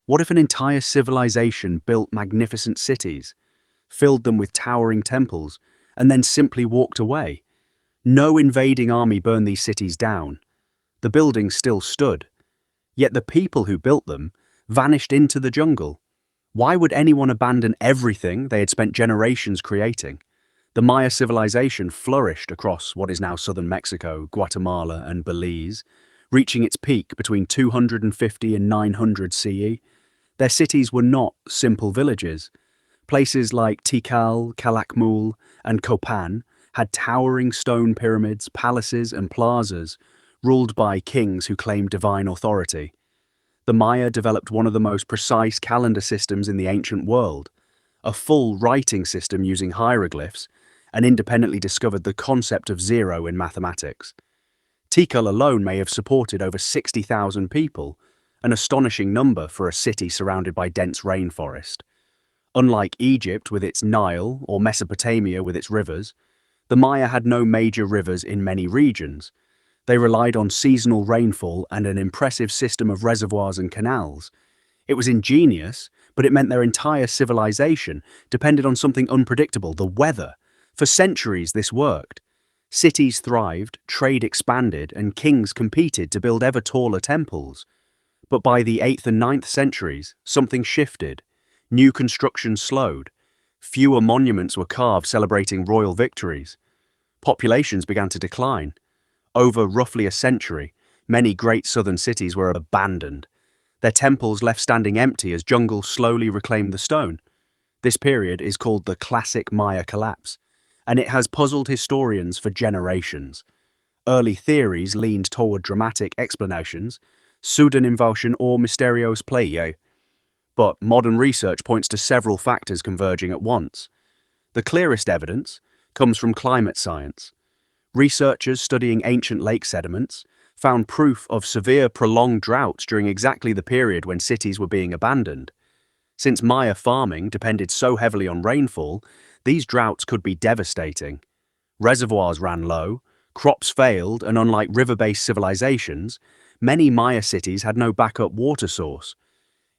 What if an entire civilization built magnificent cities, filled them with towering temples, and then simply walked away? No invading army burned these cities down. The buildings still stood, yet the people who built them vanished into the jungle. Why would anyone abandon everything they had spent generations creating? The Maya civilization flourished across what is now southern Mexico, Guatemala, and Belize, reaching its peak between 250 and 900 CE. Their cities were not simple villages. Places like Tikal, Calakmul, and Copan had towering stone pyramids, palaces, and plazas, ruled by kings who claimed divine authority. The Maya developed one of the most precise calendar systems in the ancient world, a full writing system using hieroglyphs, and independently discovered the concept of zero in mathematics. Tikal alone may have supported over 60,000 people, an astonishing number for a city surrounded by dense rainforest. Unlike Egypt with its Nile or Mesopotamia with its rivers, the Maya had no major rivers in many regions. They relied on seasonal rainfall and an impressive system of reservoirs and canals. It was ingenious, but it meant their entire civilization depended on something unpredictable, the weather. For centuries this worked. Cities thrived, trade expanded, and kings competed to build ever taller temples. But by the 8th and 9th centuries, something shifted. New construction slowed. Fewer monuments were carved celebrating royal victories. Populations began to decline. Over roughly a century, many great southern cities were abandoned. Their temples left standing empty as jungle slowly reclaimed the stone. This period is called the classic Maya collapse, and it has puzzled historians for generations. Early theories leaned toward dramatic explanations, pseudo-invasion or mysterious play, but modern research points to several factors converging at once. The clearest evidence comes from climate science. Researchers studying ancient lake sediments found proof of severe prolonged droughts during exactly the period when cities were being abandoned. Since Maya farming depended so heavily on rainfall, these droughts could be devastating. Reservoirs ran low, crops failed, and unlike river-based civilizations, many Maya cities had no backup water source.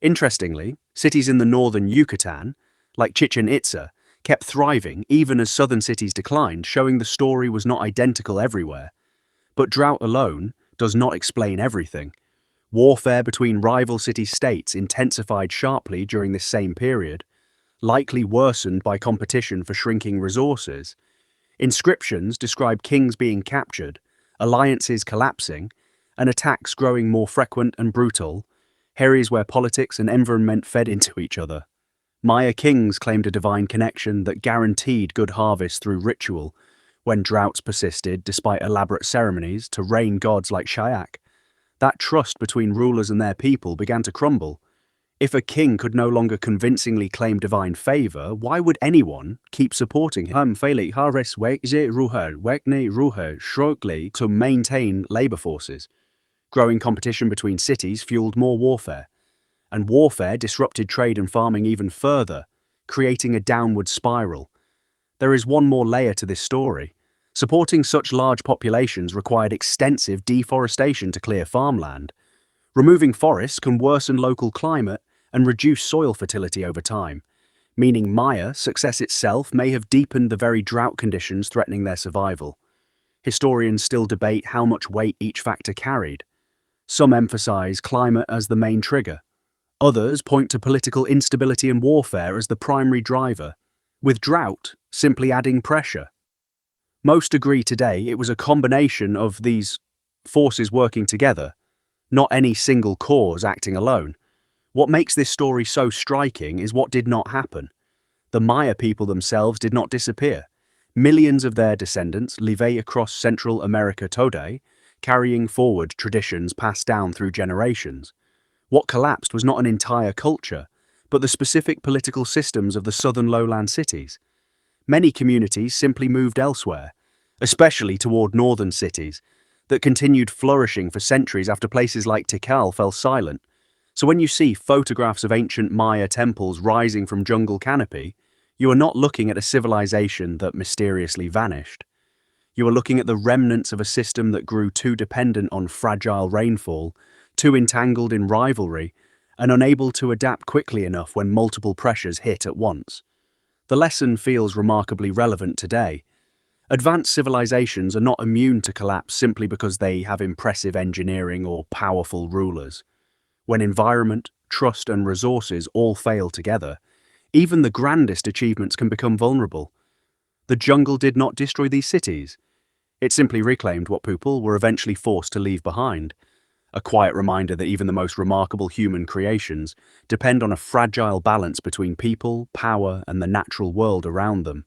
Interestingly, cities in the northern Yucatan, like Chichen Itza, kept thriving even as southern cities declined, showing the story was not identical everywhere. But drought alone does not explain everything. Warfare between rival city-states intensified sharply during this same period, likely worsened by competition for shrinking resources. Inscriptions describe kings being captured, alliances collapsing, and attacks growing more frequent and brutal, areas where politics and environment fed into each other. Maya kings claimed a divine connection that guaranteed good harvest through ritual, when droughts persisted despite elaborate ceremonies to rain gods like Shayak. That trust between rulers and their people began to crumble. If a king could no longer convincingly claim divine favor, why would anyone keep supporting him? To maintain labor forces. Growing competition between cities fueled more warfare, and warfare disrupted trade and farming even further, creating a downward spiral. There is one more layer to this story. Supporting such large populations required extensive deforestation to clear farmland. Removing forests can worsen local climate and reduce soil fertility over time, meaning Maya success itself may have deepened the very drought conditions threatening their survival. Historians still debate how much weight each factor carried. Some emphasize climate as the main trigger. Others point to political instability and warfare as the primary driver, with drought simply adding pressure. Most agree today it was a combination of these forces working together, not any single cause acting alone. What makes this story so striking is what did not happen. The Maya people themselves did not disappear. Millions of their descendants live across Central America today, carrying forward traditions passed down through generations. What collapsed was not an entire culture, but the specific political systems of the southern lowland cities. Many communities simply moved elsewhere, especially toward northern cities, that continued flourishing for centuries after places like Tikal fell silent. So when you see photographs of ancient Maya temples rising from jungle canopy, you are not looking at a civilization that mysteriously vanished. You are looking at the remnants of a system that grew too dependent on fragile rainfall, too entangled in rivalry, and unable to adapt quickly enough when multiple pressures hit at once. The lesson feels remarkably relevant today. Advanced civilizations are not immune to collapse simply because they have impressive engineering or powerful rulers. When environment, trust, and resources all fail together, even the grandest achievements can become vulnerable. The jungle did not destroy these cities. It simply reclaimed what people were eventually forced to leave behind. A quiet reminder that even the most remarkable human creations depend on a fragile balance between people, power, and the natural world around them.